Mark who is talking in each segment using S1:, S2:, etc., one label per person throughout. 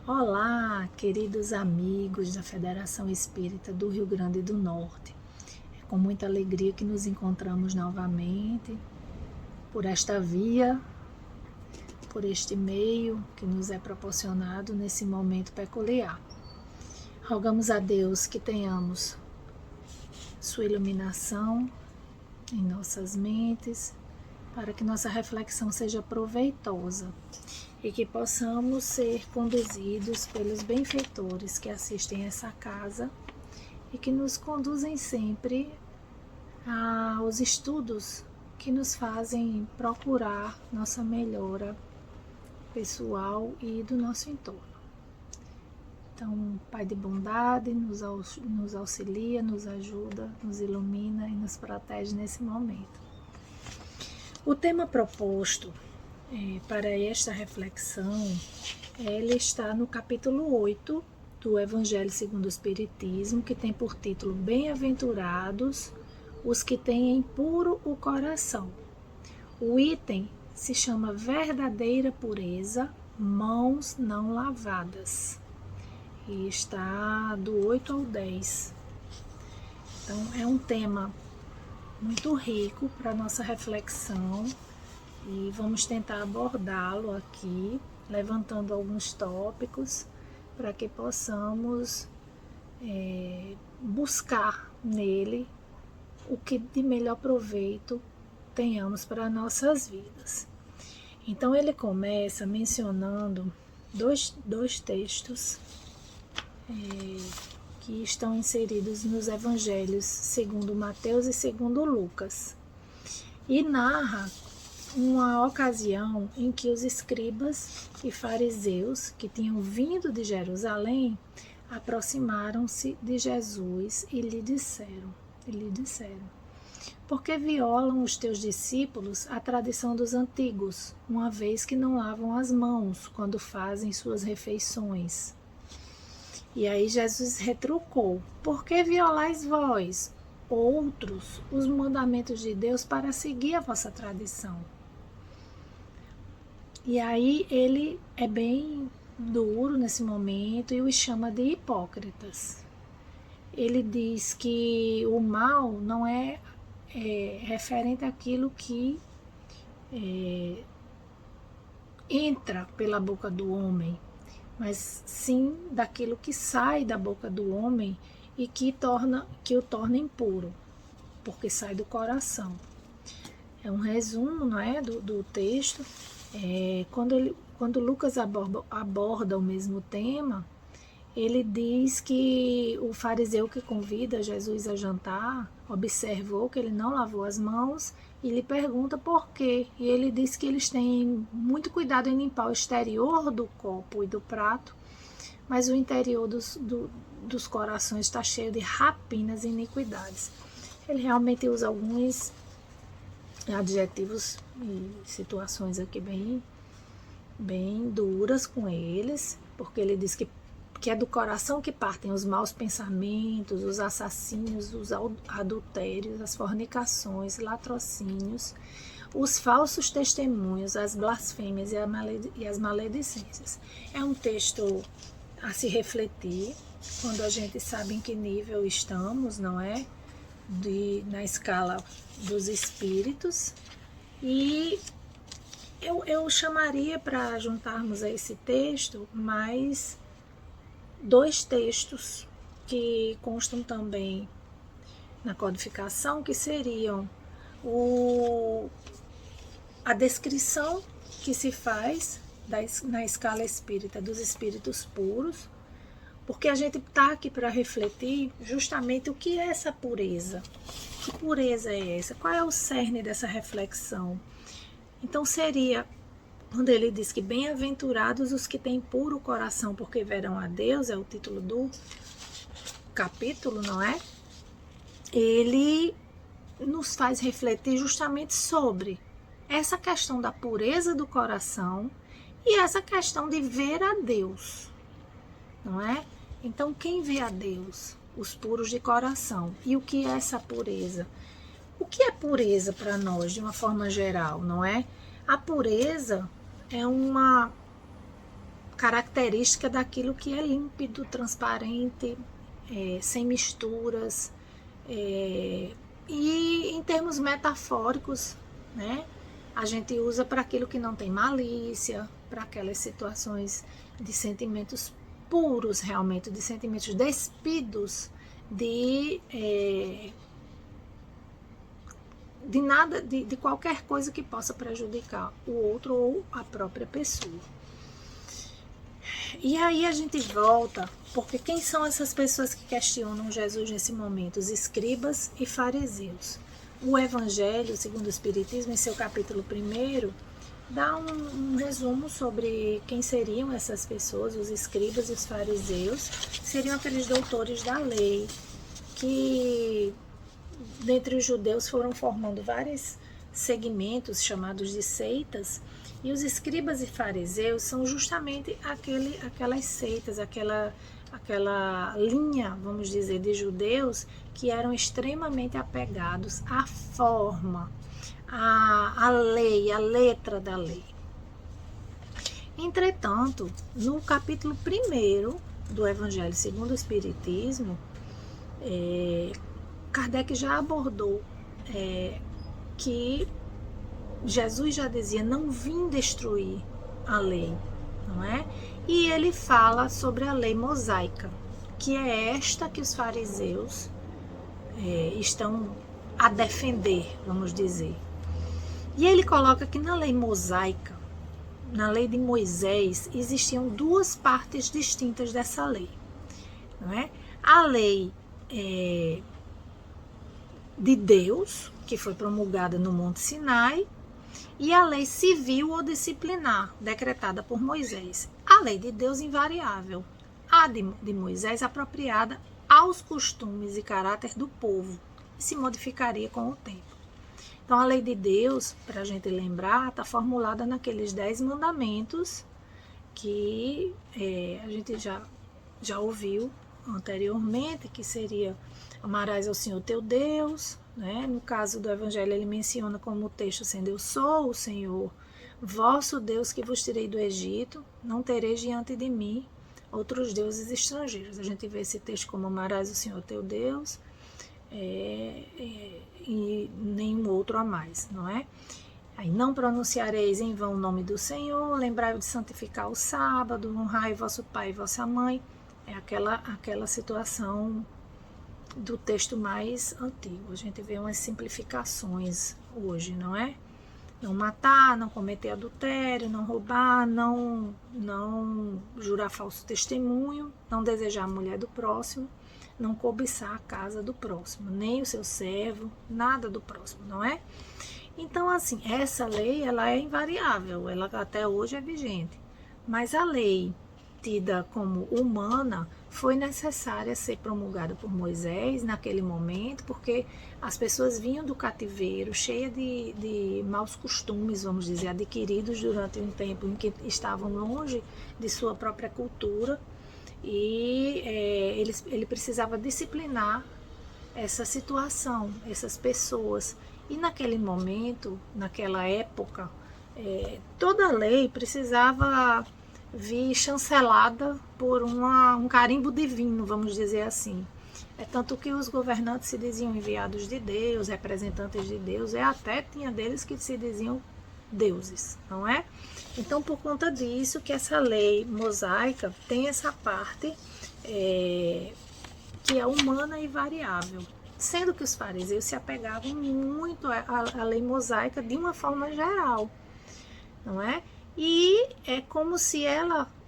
S1: Olá, queridos amigos da Federação Espírita do Rio Grande do Norte. É com muita alegria que nos encontramos novamente por esta via, por este meio que nos é proporcionado nesse momento peculiar. Rogamos a Deus que tenhamos sua iluminação em nossas mentes, para que nossa reflexão seja proveitosa e que possamos ser conduzidos pelos benfeitores que assistem essa casa e que nos conduzem sempre aos estudos que nos fazem procurar nossa melhora pessoal e do nosso entorno. Então, Pai de bondade, nos auxilia, nos ajuda, nos ilumina e nos protege nesse momento. O tema proposto para esta reflexão, ele está no capítulo 8 do Evangelho segundo o Espiritismo, que tem por título Bem-aventurados os que têm puro o coração. O item se chama Verdadeira Pureza, Mãos Não Lavadas, e está do 8 ao 10. Então, é um tema muito rico para a nossa reflexão e vamos tentar abordá-lo aqui, levantando alguns tópicos para que possamos buscar nele o que de melhor proveito tenhamos para nossas vidas. Então ele começa mencionando dois textos que estão inseridos nos evangelhos segundo Mateus e segundo Lucas, e narra uma ocasião em que os escribas e fariseus que tinham vindo de Jerusalém aproximaram-se de Jesus e lhe disseram: por que violam os teus discípulos a tradição dos antigos, uma vez que não lavam as mãos quando fazem suas refeições? E aí Jesus retrucou: por que violais vós, outros, os mandamentos de Deus para seguir a vossa tradição? E aí ele é bem duro nesse momento e os chama de hipócritas. Ele diz que o mal não é referente àquilo que entra pela boca do homem, mas sim daquilo que sai da boca do homem e que o torna impuro, porque sai do coração. É um resumo, não é, do texto. Quando Lucas aborda o mesmo tema, ele diz que o fariseu que convida Jesus a jantar observou que ele não lavou as mãos e lhe pergunta por quê. E ele diz que eles têm muito cuidado em limpar o exterior do copo e do prato, mas o interior dos corações está cheio de rapinas e iniquidades. Ele realmente usa alguns adjetivos e situações aqui bem duras com eles, porque ele diz que é do coração que partem os maus pensamentos, os assassínios, os adultérios, as fornicações, latrocínios, os falsos testemunhos, as blasfêmias e as maledicências. É um texto a se refletir quando a gente sabe em que nível estamos, não é? Na escala dos espíritos. E eu chamaria para juntarmos a esse texto mais dois textos que constam também na codificação, que seriam a descrição que se faz na escala espírita dos espíritos puros, porque a gente está aqui para refletir justamente o que é essa pureza. Que pureza é essa? Qual é o cerne dessa reflexão? Então seria, quando ele diz que bem-aventurados os que têm puro coração, porque verão a Deus, é o título do capítulo, não é? Ele nos faz refletir justamente sobre essa questão da pureza do coração e essa questão de ver a Deus, não é? Então, quem vê a Deus? Os puros de coração. E o que é essa pureza? O que é pureza para nós, de uma forma geral, não é? A pureza é uma característica daquilo que é límpido, transparente, sem misturas. E em termos metafóricos, né, a gente usa para aquilo que não tem malícia, para aquelas situações de sentimentos puros, realmente, de sentimentos despidos de nada, de qualquer coisa que possa prejudicar o outro ou a própria pessoa. E aí a gente volta, porque quem são essas pessoas que questionam Jesus nesse momento? Os escribas e fariseus. O Evangelho, segundo o Espiritismo, em seu capítulo 1, dá um resumo sobre quem seriam essas pessoas. Os escribas e os fariseus seriam aqueles doutores da lei, que dentre os judeus foram formando vários segmentos chamados de seitas, e os escribas e fariseus são justamente aquelas seitas, aquela linha, vamos dizer, de judeus que eram extremamente apegados à forma, à lei, à letra da lei. Entretanto, no capítulo 1 do Evangelho segundo o Espiritismo, Kardec já abordou que Jesus já dizia: não vim destruir a lei, não é? E ele fala sobre a lei mosaica, que é esta que os fariseus estão a defender, vamos dizer. E ele coloca que na lei mosaica, na lei de Moisés, existiam duas partes distintas dessa lei, não é? A lei de Deus, que foi promulgada no Monte Sinai, e a lei civil ou disciplinar, decretada por Moisés. A lei de Deus invariável, a de Moisés apropriada aos costumes e caráter do povo, e se modificaria com o tempo. Então, a lei de Deus, para a gente lembrar, está formulada naqueles 10 mandamentos que a gente já ouviu anteriormente, que seria: amarás ao Senhor teu Deus, né? No caso do Evangelho, ele menciona como texto sendo: eu sou o Senhor vosso Deus que vos tirei do Egito, não tereis diante de mim outros deuses estrangeiros. A gente vê esse texto como: amarás o Senhor teu Deus e nenhum outro a mais, não é? Aí: não pronunciareis em vão o nome do Senhor, lembrai-vos de santificar o sábado, honrai vosso pai e vossa mãe. É aquela situação do texto mais antigo. A gente vê umas simplificações hoje, não é? Não matar, não cometer adultério, não roubar, não jurar falso testemunho, não desejar a mulher do próximo, não cobiçar a casa do próximo, nem o seu servo, nada do próximo, não é? Então, assim, essa lei, ela é invariável, ela até hoje é vigente. Mas a lei tida como humana foi necessária ser promulgada por Moisés naquele momento, porque as pessoas vinham do cativeiro cheias de maus costumes, vamos dizer, adquiridos durante um tempo em que estavam longe de sua própria cultura, e ele precisava disciplinar essa situação, essas pessoas. E naquele momento, naquela época, toda a lei precisava vir chancelada por um carimbo divino, vamos dizer assim. É tanto que os governantes se diziam enviados de Deus, representantes de Deus, até tinha deles que se diziam deuses, não é? Então, por conta disso, que essa lei mosaica tem essa parte que é humana e variável, sendo que os fariseus se apegavam muito à lei mosaica de uma forma geral, não é? E é como se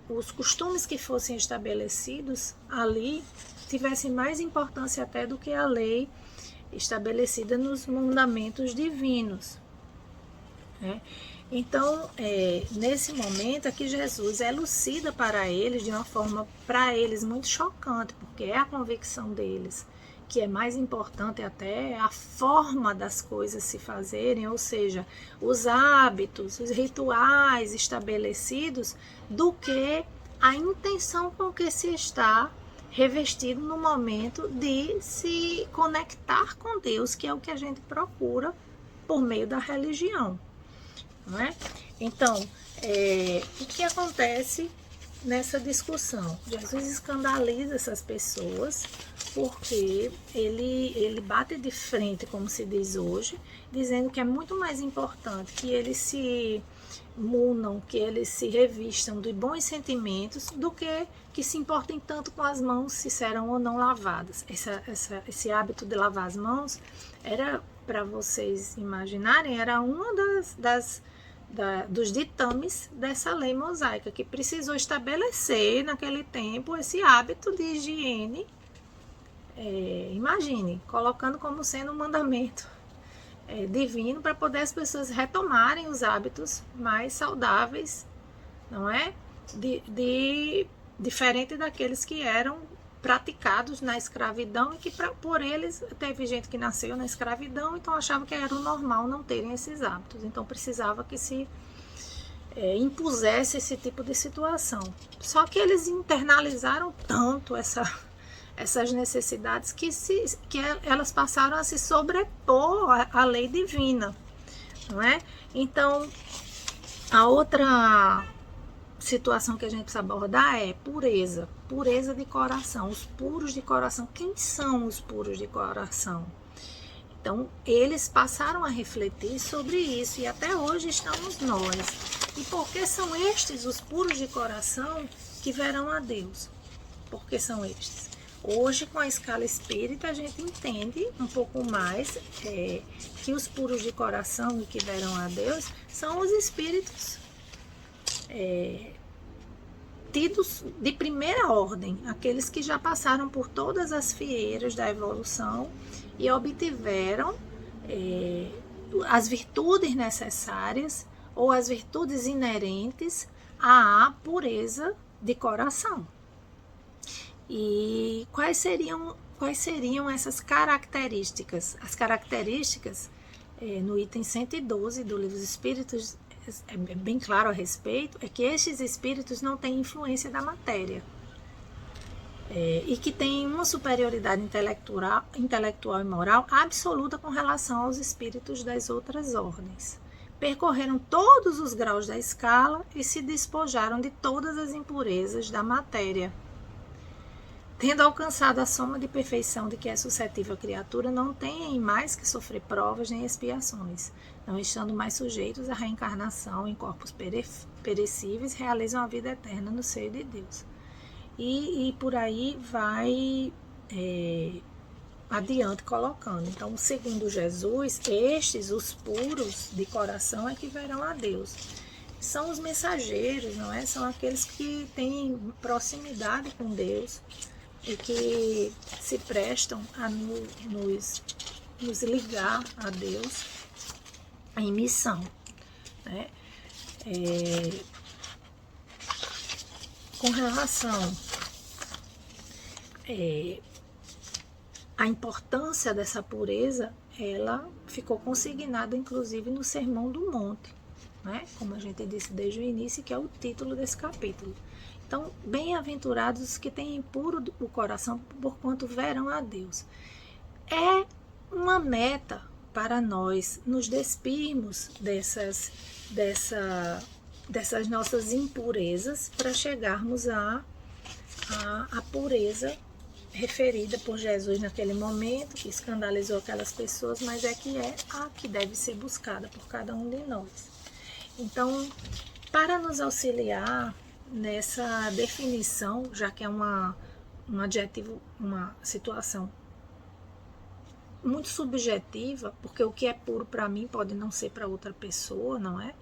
S1: os costumes que fossem estabelecidos ali tivessem mais importância até do que a lei estabelecida nos mandamentos divinos, né? Então, nesse momento é que Jesus elucida para eles de uma forma, para eles, muito chocante, porque é a convicção deles que é mais importante até a forma das coisas se fazerem, ou seja, os hábitos, os rituais estabelecidos, do que a intenção com que se está revestido no momento de se conectar com Deus, que é o que a gente procura por meio da religião, não é? Então, o que acontece nessa discussão. Jesus escandaliza essas pessoas porque ele bate de frente, como se diz hoje, dizendo que é muito mais importante que eles se munam, que eles se revistam de bons sentimentos, do que se importem tanto com as mãos, se serão ou não lavadas. Esse hábito de lavar as mãos era, para vocês imaginarem, era uma dos ditames dessa lei mosaica, que precisou estabelecer naquele tempo esse hábito de higiene. Imagine, colocando como sendo um mandamento divino, para poder as pessoas retomarem os hábitos mais saudáveis, não é? Diferente daqueles que eram praticados na escravidão, e que por eles teve gente que nasceu na escravidão, então achava que era o normal não terem esses hábitos, então precisava que se impusesse esse tipo de situação. Só que eles internalizaram tanto essas necessidades que elas passaram a se sobrepor à lei divina, não é? Então, a outra situação que a gente precisa abordar é pureza de coração, os puros de coração. Quem são os puros de coração? Então, eles passaram a refletir sobre isso, e até hoje estamos nós. E por que são estes os puros de coração que verão a Deus? Por que são estes? Hoje, com a escala espírita, a gente entende um pouco mais que os puros de coração e que verão a Deus são os espíritos tidos de primeira ordem, aqueles que já passaram por todas as fieiras da evolução e obtiveram as virtudes necessárias ou as virtudes inerentes à pureza de coração. E quais seriam essas características? As características, no item 112 do Livro dos Espíritos, é bem claro a respeito, é que estes espíritos não têm influência da matéria, e que têm uma superioridade intelectual e moral absoluta com relação aos espíritos das outras ordens. Percorreram todos os graus da escala e se despojaram de todas as impurezas da matéria. Tendo alcançado a soma de perfeição de que é suscetível a criatura, não têm mais que sofrer provas nem expiações, não estando mais sujeitos à reencarnação em corpos perecíveis, realizam a vida eterna no seio de Deus. E por aí vai adiante colocando. Então, segundo Jesus, estes, os puros de coração, é que verão a Deus. São os mensageiros, não é? São aqueles que têm proximidade com Deus e que se prestam a nos ligar a Deus em missão, né? Com relação à importância dessa pureza, ela ficou consignada inclusive no Sermão do Monte, né? Como a gente disse desde o início, que é o título desse capítulo. Então, bem-aventurados os que têm puro o coração, porquanto verão a Deus. É uma meta para nós nos despirmos dessas nossas impurezas, para chegarmos à pureza referida por Jesus naquele momento, que escandalizou aquelas pessoas, mas é a que deve ser buscada por cada um de nós. Então, para nos auxiliar nessa definição, já que é um adjetivo, uma situação muito subjetiva, porque o que é puro para mim pode não ser para outra pessoa, não é?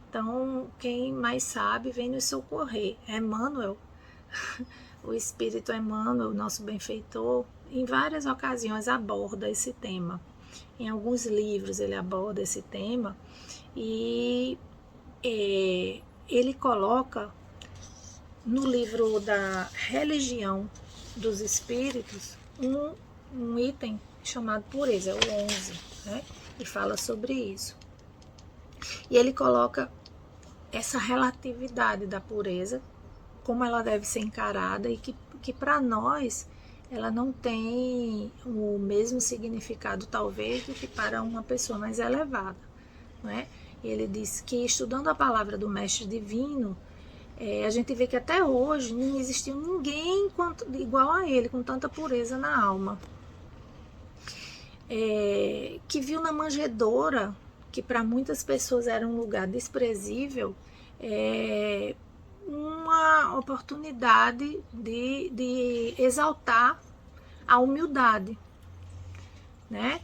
S1: Então, quem mais sabe vem nos socorrer. Emmanuel, o Espírito Emmanuel, nosso benfeitor, em várias ocasiões aborda esse tema. Em alguns livros ele aborda esse tema, e ele coloca no livro da Religião dos Espíritos um item chamado pureza, é o 11, né? E fala sobre isso. E ele coloca essa relatividade da pureza, como ela deve ser encarada, e que para nós ela não tem o mesmo significado, talvez, do que para uma pessoa mais elevada, não é? E ele diz que, estudando a palavra do Mestre Divino, A gente vê que até hoje não existiu ninguém igual a ele, com tanta pureza na alma. Que viu na manjedoura, que para muitas pessoas era um lugar desprezível, uma oportunidade de exaltar a humildade, né?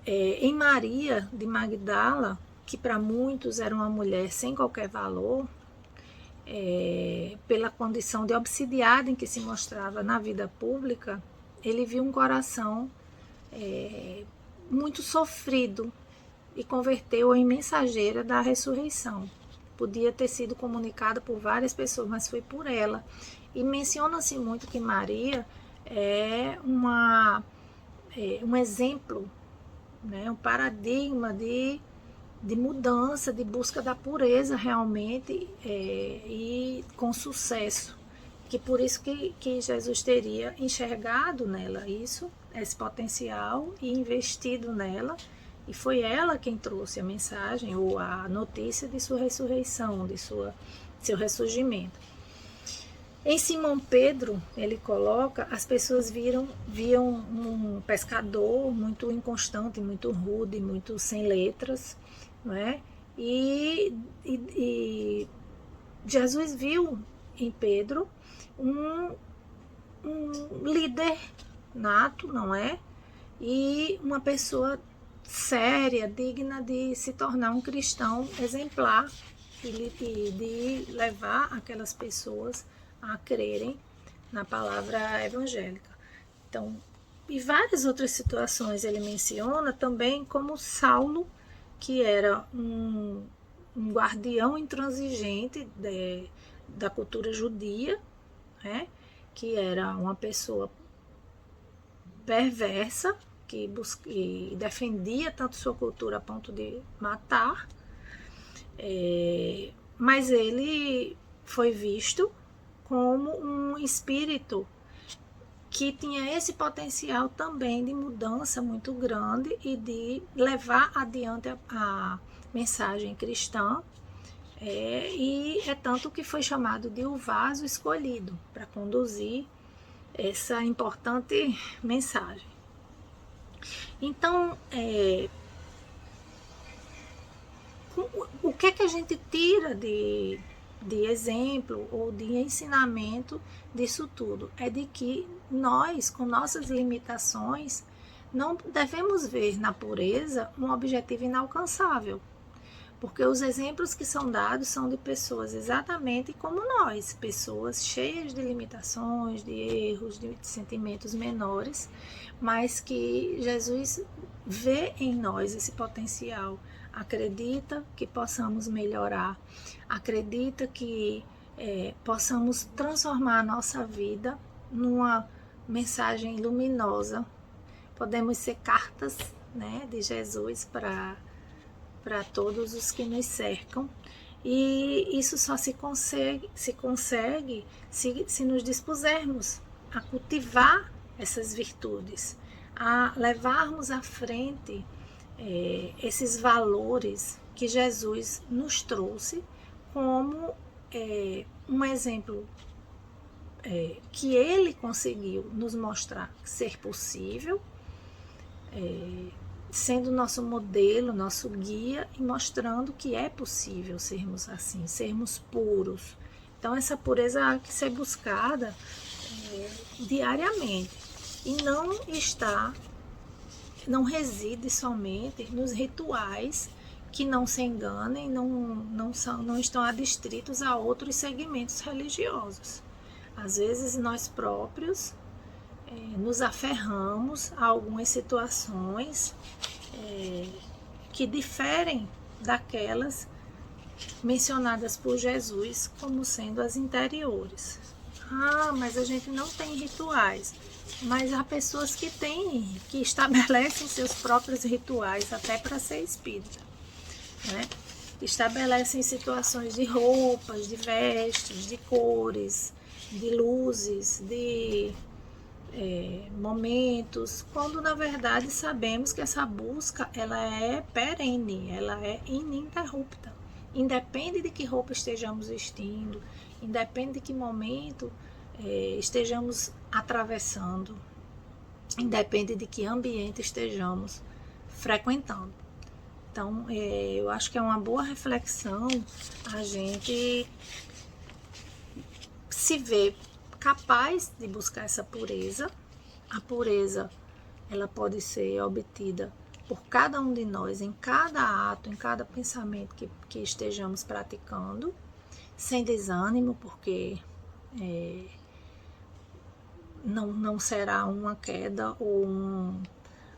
S1: Em Maria de Magdala, que para muitos era uma mulher sem qualquer valor, pela condição de obsidiada em que se mostrava na vida pública, ele viu um coração muito sofrido e converteu em mensageira da ressurreição. Podia ter sido comunicada por várias pessoas, mas foi por ela. E menciona-se muito que Maria é um exemplo, né, um paradigma de mudança, de busca da pureza realmente, e com sucesso. Que por isso que Jesus teria enxergado nela isso, esse potencial, e investido nela, e foi ela quem trouxe a mensagem ou a notícia de sua ressurreição, de seu ressurgimento. Em Simão Pedro, ele coloca, as pessoas viam um pescador muito inconstante, muito rude, muito sem letras, não é? E Jesus viu em Pedro um líder nato, não é? E uma pessoa séria, digna de se tornar um cristão exemplar e de levar aquelas pessoas a crerem na palavra evangélica. Então, e várias outras situações ele menciona também, como Saulo, que era um guardião intransigente da cultura judia, né? Que era uma pessoa perversa, que defendia tanto sua cultura a ponto de matar, mas ele foi visto como um espírito que tinha esse potencial também de mudança muito grande e de levar adiante a mensagem cristã, e é tanto que foi chamado de o vaso escolhido para conduzir essa importante mensagem. Então, o que é que a gente tira de exemplo ou de ensinamento disso tudo? É de que nós, com nossas limitações, não devemos ver na pureza um objetivo inalcançável, porque os exemplos que são dados são de pessoas exatamente como nós, pessoas cheias de limitações, de erros, de sentimentos menores, mas que Jesus vê em nós esse potencial, acredita que possamos melhorar, acredita que possamos transformar a nossa vida numa mensagem luminosa. Podemos ser cartas, né, de Jesus para todos os que nos cercam, e isso só se consegue se nos dispusermos a cultivar essas virtudes, a levarmos à frente esses valores que Jesus nos trouxe como um exemplo que ele conseguiu nos mostrar ser possível, sendo nosso modelo, nosso guia, e mostrando que é possível sermos assim, sermos puros. Então essa pureza há que ser buscada diariamente, e não reside somente nos rituais, que não se enganem, não estão adstritos a outros segmentos religiosos. Às vezes nós próprios nos aferramos a algumas situações que diferem daquelas mencionadas por Jesus como sendo as interiores. Mas a gente não tem rituais. Mas há pessoas que estabelecem seus próprios rituais até para ser espírita, né? Estabelecem situações de roupas, de vestes, de cores, de luzes, de momentos, quando na verdade sabemos que essa busca ela é perene, ela é ininterrupta. independe de que roupa estejamos vestindo, independe de que momento estejamos atravessando, independe de que ambiente estejamos frequentando. Então, eu acho que é uma boa reflexão a gente se ver capaz de buscar essa pureza. A pureza, ela pode ser obtida por cada um de nós, em cada ato, em cada pensamento que estejamos praticando, sem desânimo, porque não será uma queda ou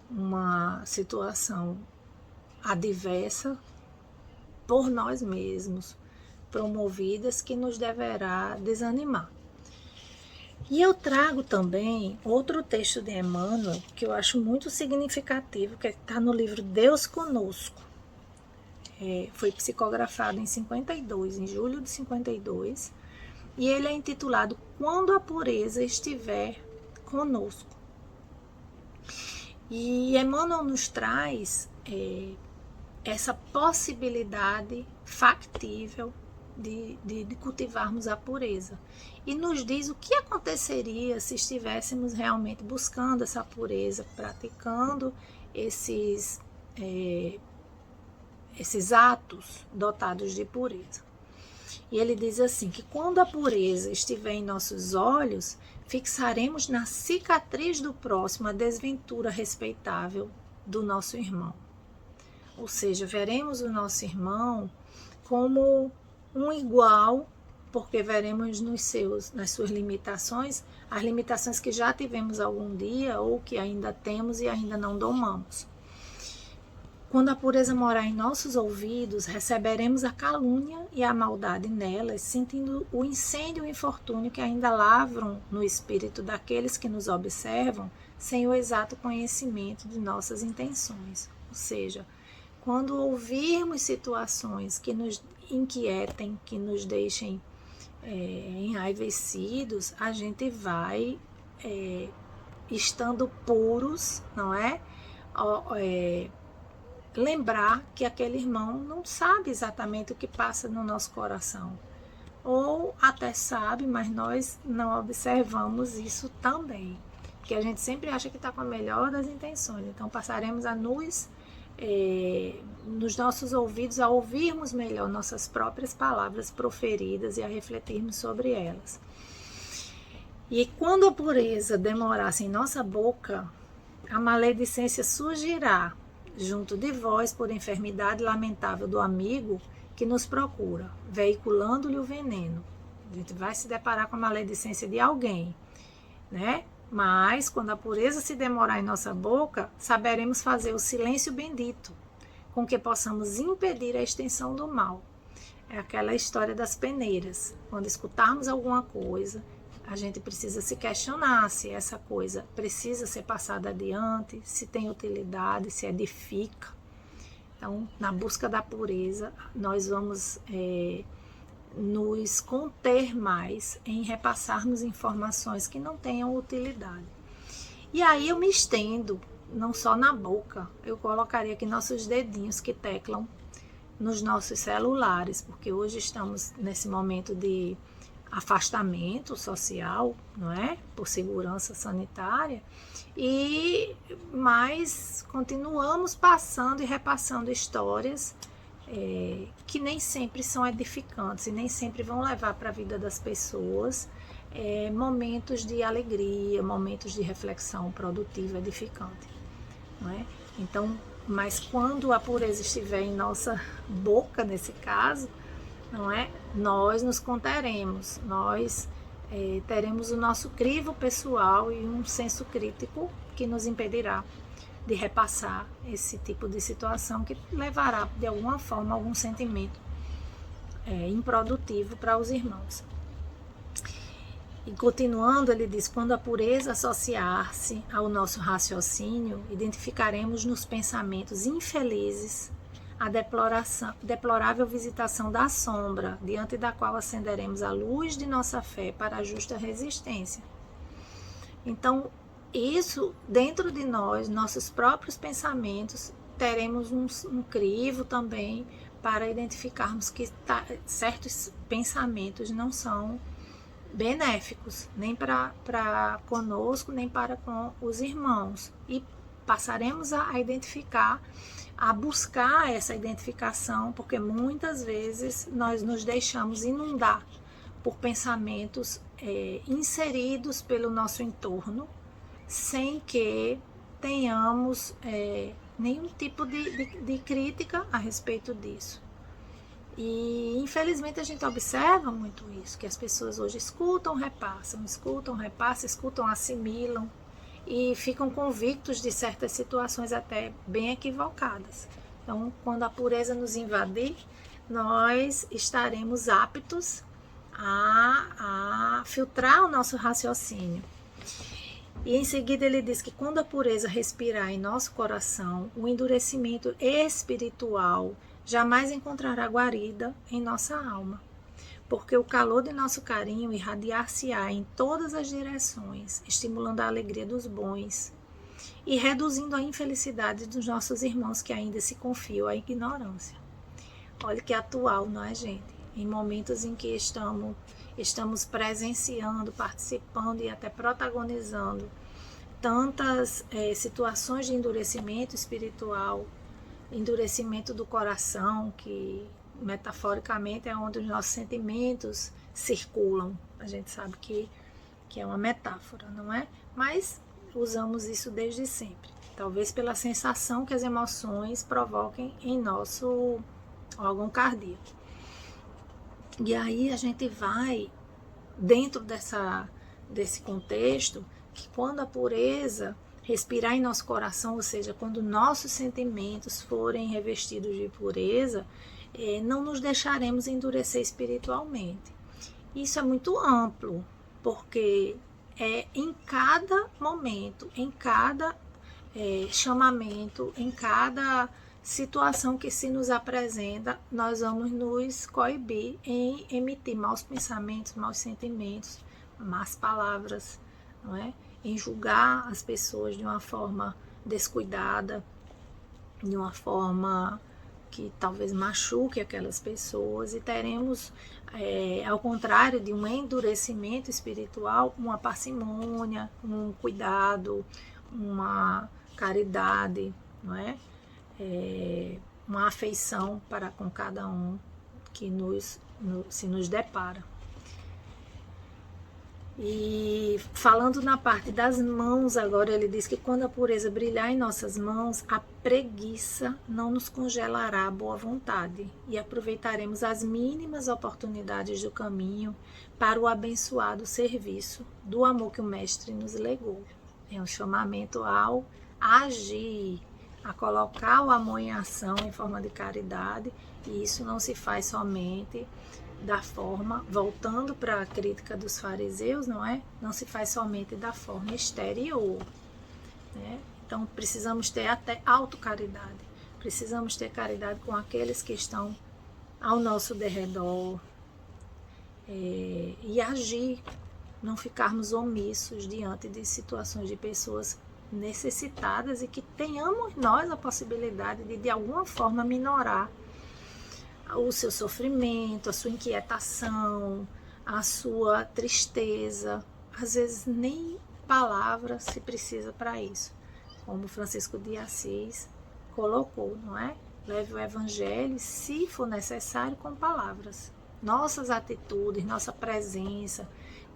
S1: uma situação adversa por nós mesmos, promovidas, que nos deverá desanimar. E eu trago também outro texto de Emmanuel que eu acho muito significativo, que está no livro Deus Conosco. Foi psicografado em 52, em julho de 52, e ele é intitulado Quando a Pureza Estiver Conosco. E Emmanuel nos traz essa possibilidade factível de cultivarmos a pureza. E nos diz o que aconteceria se estivéssemos realmente buscando essa pureza, praticando esses atos dotados de pureza. E ele diz assim, que quando a pureza estiver em nossos olhos, fixaremos na cicatriz do próximo a desventura respeitável do nosso irmão. Ou seja, veremos o nosso irmão como um igual, porque veremos nas suas limitações, as limitações que já tivemos algum dia ou que ainda temos e ainda não domamos. Quando a pureza morar em nossos ouvidos, receberemos a calúnia e a maldade nelas, sentindo o incêndio e o infortúnio que ainda lavram no espírito daqueles que nos observam, sem o exato conhecimento de nossas intenções. Ou seja, quando ouvirmos situações que nos inquietem, que nos deixem enraivecidos, a gente vai, estando puros, não é? Lembrar que aquele irmão não sabe exatamente o que passa no nosso coração. Ou até sabe, mas nós não observamos isso também. Porque a gente sempre acha que está com a melhor das intenções. Então passaremos a nos nossos ouvidos, a ouvirmos melhor nossas próprias palavras proferidas e a refletirmos sobre elas. E quando a pureza demorasse em nossa boca, a maledicência surgirá junto de vós por enfermidade lamentável do amigo que nos procura, veiculando-lhe o veneno. A gente vai se deparar com a maledicência de alguém, né? Mas, quando a pureza se demorar em nossa boca, saberemos fazer o silêncio bendito, com que possamos impedir a extensão do mal. É aquela história das peneiras. Quando escutarmos alguma coisa, a gente precisa se questionar se essa coisa precisa ser passada adiante, se tem utilidade, se edifica. Então, na busca da pureza, nós vamos nos conter mais em repassarmos informações que não tenham utilidade. E aí eu me estendo, não só na boca, eu colocaria aqui nossos dedinhos que teclam nos nossos celulares, porque hoje estamos nesse momento de afastamento social, não é? Por segurança sanitária, mas continuamos passando e repassando histórias que nem sempre são edificantes e nem sempre vão levar para a vida das pessoas momentos de alegria, momentos de reflexão produtiva, edificante, não é? Então, mas quando a pureza estiver em nossa boca, nesse caso, não é? Nós nos conteremos, nós teremos o nosso crivo pessoal e um senso crítico que nos impedirá de repassar esse tipo de situação que levará de alguma forma algum sentimento improdutivo para os irmãos. E continuando, ele diz, quando a pureza associar-se ao nosso raciocínio, identificaremos nos pensamentos infelizes a deplorável visitação da sombra, diante da qual acenderemos a luz de nossa fé para a justa resistência. Então, isso, dentro de nós, nossos próprios pensamentos, teremos um crivo também para identificarmos que certos pensamentos não são benéficos, nem para conosco, nem para com os irmãos. E passaremos a identificar, a buscar essa identificação, porque muitas vezes nós nos deixamos inundar por pensamentos inseridos pelo nosso entorno, sem que tenhamos nenhum tipo de crítica a respeito disso. E infelizmente a gente observa muito isso, que as pessoas hoje escutam, repassam, assimilam e ficam convictos de certas situações até bem equivocadas. Então, quando a pureza nos invadir, nós estaremos aptos a filtrar o nosso raciocínio. E em seguida ele diz que quando a pureza respirar em nosso coração, o endurecimento espiritual jamais encontrará guarida em nossa alma, porque o calor de nosso carinho irradiar-se-á em todas as direções, estimulando a alegria dos bons e reduzindo a infelicidade dos nossos irmãos que ainda se confiam à ignorância. Olha que atual, não é, gente? Em momentos em que estamos presenciando, participando e até protagonizando tantas situações de endurecimento espiritual, endurecimento do coração, que metaforicamente é onde os nossos sentimentos circulam. A gente sabe que é uma metáfora, não é? Mas usamos isso desde sempre. Talvez pela sensação que as emoções provoquem em nosso órgão cardíaco. E aí a gente vai, dentro desse contexto, que quando a pureza respirar em nosso coração, ou seja, quando nossos sentimentos forem revestidos de pureza, não nos deixaremos endurecer espiritualmente. Isso é muito amplo, porque em cada momento, em cada chamamento, em cada situação que se nos apresenta, nós vamos nos coibir em emitir maus pensamentos, maus sentimentos, más palavras, não é? Em julgar as pessoas de uma forma descuidada, de uma forma que talvez machuque aquelas pessoas, e teremos, ao contrário de um endurecimento espiritual, uma parcimônia, um cuidado, uma caridade, não é? Uma afeição para com cada um que se nos depara. E falando na parte das mãos agora, ele diz que quando a pureza brilhar em nossas mãos, a preguiça não nos congelará a boa vontade e aproveitaremos as mínimas oportunidades do caminho para o abençoado serviço do amor que o Mestre nos legou. É um chamamento ao agir, a colocar o amor em ação em forma de caridade, e isso não se faz somente da forma, voltando para a crítica dos fariseus, não é? Não se faz somente da forma exterior, né? Então precisamos ter até autocaridade, precisamos ter caridade com aqueles que estão ao nosso derredor, e agir, não ficarmos omissos diante de situações de pessoas necessitadas e que tenhamos nós a possibilidade de alguma forma minorar o seu sofrimento, a sua inquietação, a sua tristeza. Às vezes nem palavra se precisa para isso, como Francisco de Assis colocou, não é? Leve o evangelho, se for necessário, com palavras. Nossas atitudes, nossa presença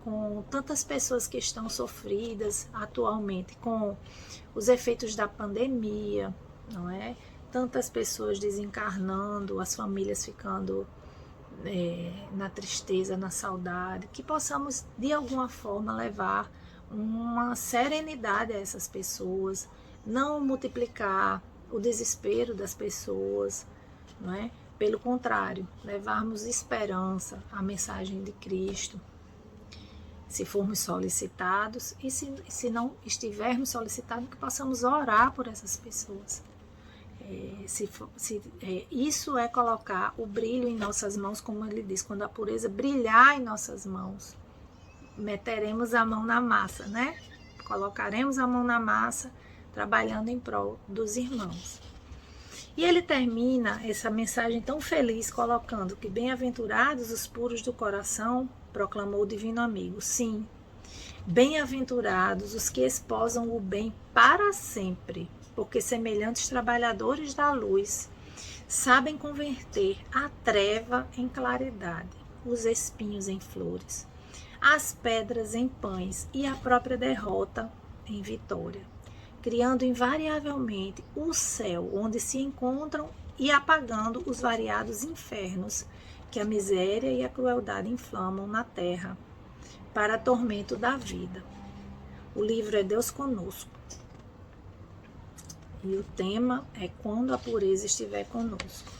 S1: com tantas pessoas que estão sofridas atualmente com os efeitos da pandemia, não é? Tantas pessoas desencarnando, as famílias ficando na tristeza, na saudade, que possamos de alguma forma levar uma serenidade a essas pessoas, não multiplicar o desespero das pessoas, não é? Pelo contrário, levarmos esperança, a mensagem de Cristo, se formos solicitados, e se não estivermos solicitados, que possamos orar por essas pessoas. Isso é colocar o brilho em nossas mãos, como ele diz, quando a pureza brilhar em nossas mãos, meteremos a mão na massa, né? Colocaremos a mão na massa, trabalhando em prol dos irmãos. E ele termina essa mensagem tão feliz colocando que bem-aventurados os puros do coração, proclamou o divino amigo. Sim, bem-aventurados os que esposam o bem para sempre, porque semelhantes trabalhadores da luz sabem converter a treva em claridade, os espinhos em flores, as pedras em pães e a própria derrota em vitória, criando invariavelmente o céu onde se encontram e apagando os variados infernos que a miséria e a crueldade inflamam na terra para tormento da vida. O livro é Deus Conosco. E o tema é Quando a Pureza Estiver Conosco.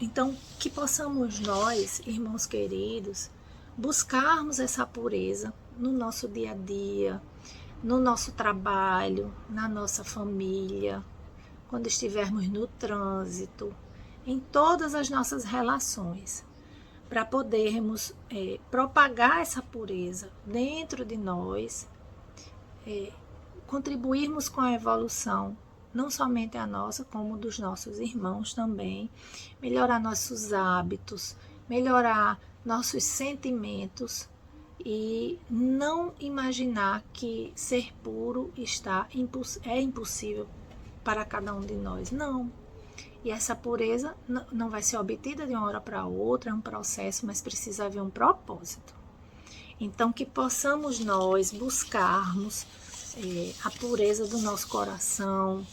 S1: Então, que possamos nós, irmãos queridos, buscarmos essa pureza no nosso dia a dia, no nosso trabalho, na nossa família, quando estivermos no trânsito, em todas as nossas relações, para podermos propagar essa pureza dentro de nós, contribuirmos com a evolução, não somente a nossa, como dos nossos irmãos também, melhorar nossos hábitos, melhorar nossos sentimentos e não imaginar que ser puro é impossível para cada um de nós. Não. E essa pureza não vai ser obtida de uma hora para outra, é um processo, mas precisa haver um propósito. Então, que possamos nós buscarmos a pureza do nosso coração,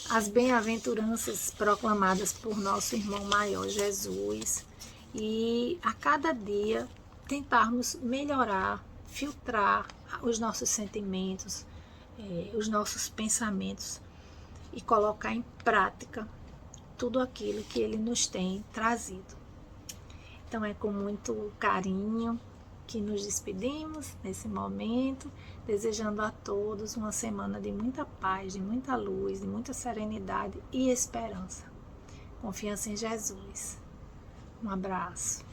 S1: as bem-aventuranças proclamadas por nosso irmão maior Jesus, e a cada dia tentarmos melhorar, filtrar os nossos sentimentos, os nossos pensamentos e colocar em prática tudo aquilo que ele nos tem trazido. Então é com muito carinho que nos despedimos nesse momento, desejando a todos uma semana de muita paz, de muita luz, de muita serenidade e esperança. Confiança em Jesus. Um abraço.